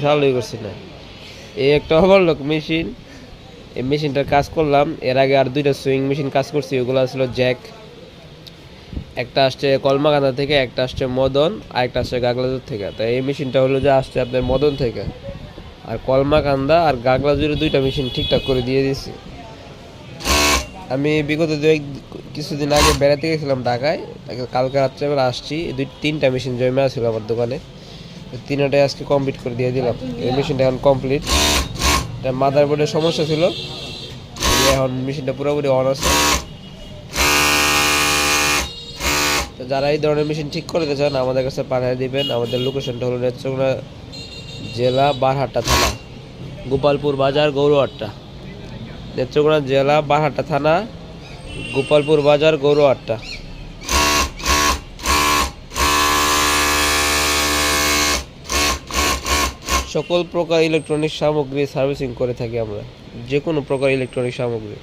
চালু করছি না। এই একটা ওভারলক মেশিন, এই মেশিনটার কাজ করলাম। এর আগে আর দুইটা সুইং মেশিন কাজ করছি, ওগুলো ছিল জ্যাক। একটা আসছে কলমাকান্দা থেকে, একটা আসছে মদন, আর একটা আসছে গাগলাজুর থেকে। তো এই মেশিনটা হলো যে আসছে আপনার মদন থেকে। আর কলমাকান্দা আর গাগলাজুরে দুইটা মেশিন ঠিকঠাক করে দিয়ে দিছি। আমি বিগত কিছুদিন আগে বেড়াতে গেছিলাম ঢাকায়, কালকে রাত্রেবেলা আসছি। তিনটা মেশিন জমা ছিল আমার দোকানে, তিনটাই আজকে কমপ্লিট করে দিয়ে দিলাম। এই মেশিনটা এখন কমপ্লিট। এটা মাদারবোর্ডের সমস্যা ছিল, এখন মেশিনটা পুরোপুরি অন আছে। তো যারা এই ধরনের মেশিন ঠিক করতে চান আমাদের কাছে পাঠিয়ে দিবেন। আমাদের লোকেশনটা হলো নেত্রকোনা জেলা, বারহাট্টা থানা, গোপালপুর বাজার, গৌরহাট্টা। নেত্রকোনা জেলা, বারহাট্টা থানা, গোপালপুর বাজার, গৌরহাট্টা। সকল প্রকার ইলেকট্রনিক সামগ্রী সার্ভিসিং করে থাকি আমরা, যে কোনো প্রকার ইলেকট্রনিক সামগ্রী।